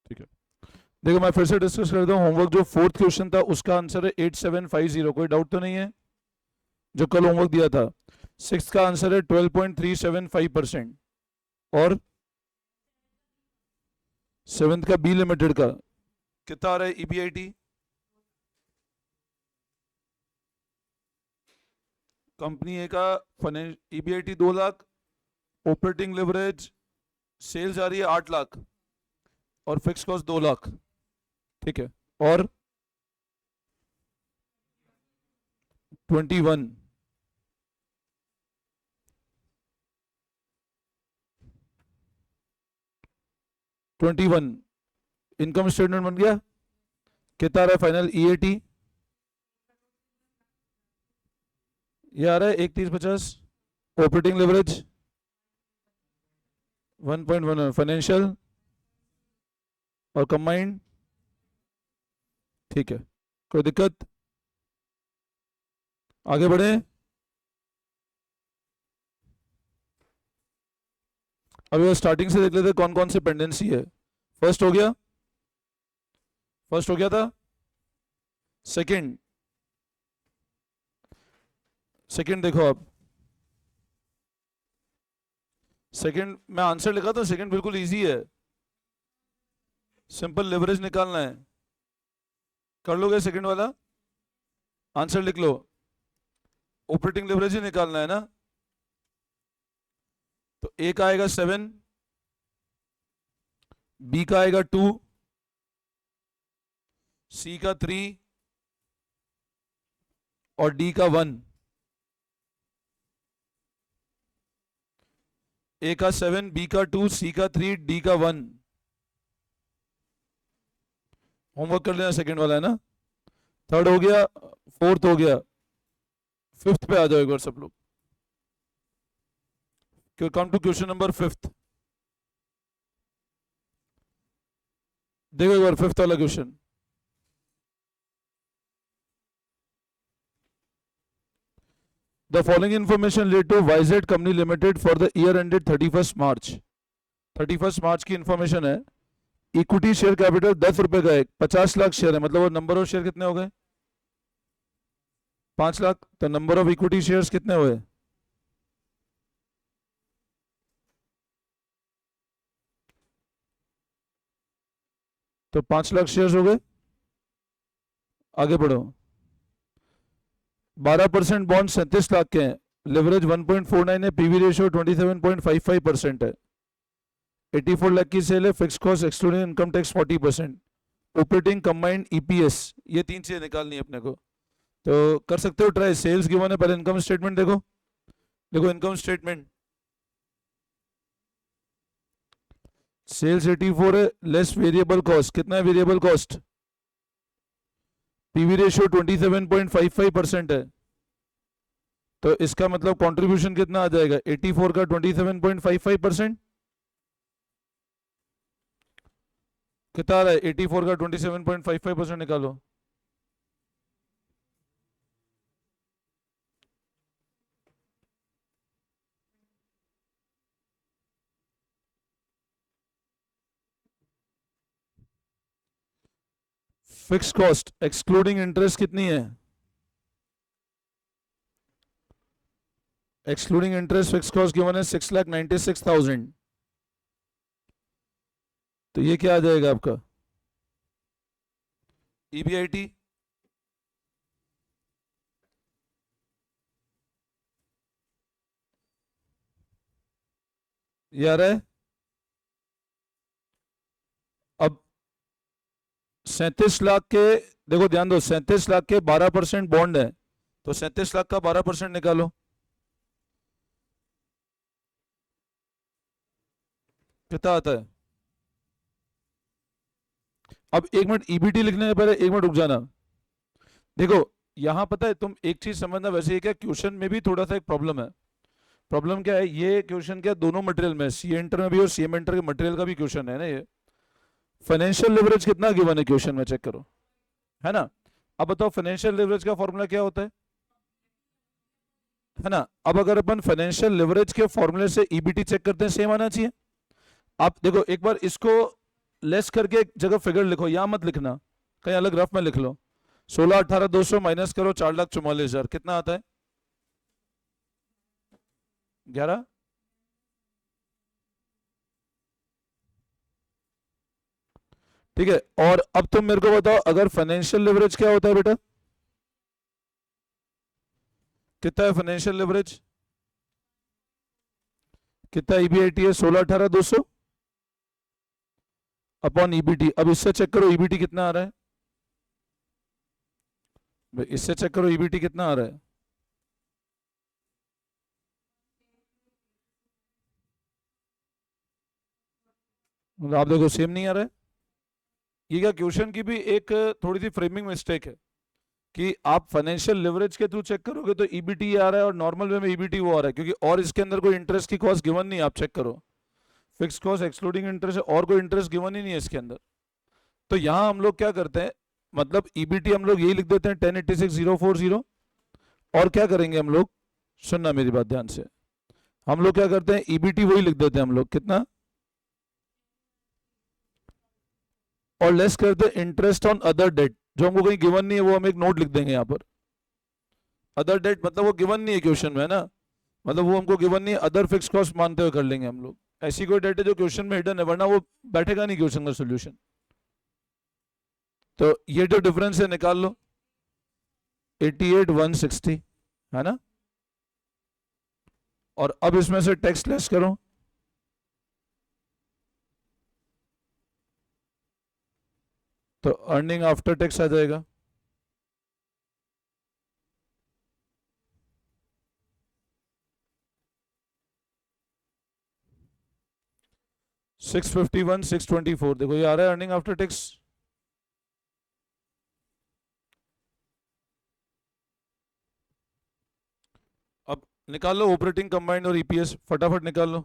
ठीक है, देखो मैं फिर से डिस्कस करता हूँ। होमवर्क जो फोर्थ क्वेश्चन था उसका आंसर है 8750, कोई डाउट तो नहीं है? जो कल होमवर्क दिया था। सिक्स का आंसर है 12.375%। और सेवेंथ का बी लिमिटेड का कितना आ रहा है ईबीआईटी? कंपनी ए का EBIT 2 lakh, operating leverage sales आ रही है 8 लाख और फिक्स कॉस्ट 2 लाख। ठीक है, और 21 इनकम स्टेटमेंट बन गया। कितना आ रहा है फाइनल ईएटी? ये आ रहा है 3150। ऑपरेटिंग लेवरेज 1.1, फाइनेंशियल और कंबाइंड। ठीक है, कोई दिक्कत? आगे बढ़े। अभी स्टार्टिंग से देख लेते कौन कौन सी पेंडेंसी है। फर्स्ट हो गया, फर्स्ट हो गया था। सेकंड, सेकंड देखो आप, सेकंड मैं आंसर लिखा तो सेकंड बिल्कुल इजी है, सिंपल लेवरेज निकालना है। कर लोगे सेकंड वाला? आंसर लिख लो, ऑपरेटिंग लेवरेज ही निकालना है ना। तो ए का आएगा 7, बी का आएगा 2, सी का 3 और डी का 1। ए का 7, बी का 2, सी का 3, डी का 1। होमवर्क कर लेना, सेकंड वाला है ना। थर्ड हो गया, फोर्थ हो गया, फिफ्थ पे आ जाओ एक बार सब लोग। Come to question number fifth. देखो एक बार फिफ्थ वाला question. The following information related to YZ Company Limited for the year ended 31st March. 31st मार्च की इंफॉर्मेशन है। इक्विटी शेयर कैपिटल 10 रुपए का है, 50 लाख शेयर है, मतलब वो नंबर ऑफ शेयर कितने हो गए? 5 लाख। तो नंबर ऑफ इक्विटी शेयर्स कितने हुए? तो 5 लाख शेयर्स हो गए। आगे बढ़ो। 12% बॉन्ड 37 लाख के हैं, लेवरेज 1.49 है, पीवी रेशियो 27.55% है, 84 लाख की सेल है, fix cost excluding income tax 40%, operating combined EPS, ये तीन चीजें निकालनी है अपने को। तो कर सकते हो ट्राई। सेल्स गिवन है, पहले इनकम स्टेटमेंट देखो। देखो इनकम स्टेटमेंट, सेल्स 84 है, लेस वेरिएबल कॉस्ट। कितना है वेरिएबल कॉस्ट? पीवी रेशियो 27.55% है, तो इसका मतलब कंट्रीब्यूशन कितना आ जाएगा? 84 का 27.55%। कितना आ रहा है? 84 का 27.55% निकालो। फिक्स कॉस्ट एक्सक्लूडिंग इंटरेस्ट कितनी है? Excluding interest fix cost given है 6,96,000। तो ये क्या आ जाएगा आपका? ईबीआईटी ये आ रहा है। अब 37 लाख के, देखो ध्यान दो, 37 लाख के 12% बॉन्ड है, तो 37 लाख का 12% निकालो। कितना आता है? अब एक मिनट, ईबीटी लिखने से पहले एक मिनट रुक जाना। देखो यहां पता है, तुम एक चीज समझना, वैसे ये क्या क्वेश्चन में भी थोड़ा सा एक प्रॉब्लम है। प्रॉब्लम क्या है? ये क्वेश्चन क्या दोनों मटेरियल में, सी एंटर में भी और सीएम एंटर के मटेरियल का भी क्वेश्चन है ना ये। फाइनेंशियल लेवरेज कितना गिवन है क्वेश्चन में, चेक करो, है ना। अब बताओ फाइनेंशियल लेवरेज का फॉर्मूला क्या होता है ना। अब अगर अपन फाइनेंशियल लेवरेज के फॉर्मूले से ईबीटी चेक करते हैं, सेम आना चाहिए। आप देखो एक बार इसको लेस करके एक जगह फिगर लिखो, यहां मत लिखना, कहीं अलग रफ में लिख लो। 16,18,200 माइनस करो 4,44,000, कितना आता है? 11। ठीक है, और अब तुम मेरे को बताओ, अगर फाइनेंशियल लिवरेज क्या होता है बेटा? कितना है फाइनेंशियल लिवरेज? कितना ईबीआईटी है? 16,18,200 अपॉन ईबीटी। अब इससे चेक करो ईबीटी कितना आ रहा है, इससे चेक करो ईबीटी कितना आ रहा है। मतलब आप देखो सेम नहीं आ रहा है। ये क्या क्वेश्चन की भी एक थोड़ी सी फ्रेमिंग मिस्टेक है कि आप फाइनेंशियल लिवरेज के थ्रू चेक करोगे तो ईबीटी आ रहा है और नॉर्मल वे में ईबीटी वो आ रहा है, क्योंकि और इसके अंदर कोई इंटरेस्ट की कॉस्ट गिवन नहीं है। आप चेक करो फिक्स कॉस्ट एक्सक्लूडिंग इंटरेस्ट, और कोई इंटरेस्ट गिवन ही नहीं है इसके अंदर। तो यहाँ हम लोग क्या करते हैं, मतलब ईबीटी हम लोग यही लिख देते हैं 1086,040। और क्या करेंगे हम लोग, सुनना मेरी बात ध्यान से, हम लोग क्या करते हैं ईबीटी वही लिख देते हैं हम लोग, कितना, और लेस करते हैं इंटरेस्ट ऑन अदर डेट, जो हमको कहीं गिवन नहीं है, वो हम एक नोट लिख देंगे यहाँ पर। अदर डेट मतलब वो गिवन नहीं है क्वेश्चन में, है ना, मतलब वो हमको गिवन नहीं है, अदर फिक्स कॉस्ट मानते हुए कर लेंगे हम लोग। ऐसी कोई डेट है जो क्वेश्चन में हिडन है, वरना वो बैठेगा नहीं क्वेश्चन का सोल्यूशन। तो ये जो डिफरेंस है निकाल लो, 88,160, है ना। और अब इसमें से टैक्स लेस करो, तो अर्निंग आफ्टर टैक्स आ जाएगा। $651,624, देखो ये आ रहा है अर्निंग आफ्टर टैक्स। अब निकाल लो ऑपरेटिंग कंबाइंड और ईपीएस, फटाफट निकाल लो।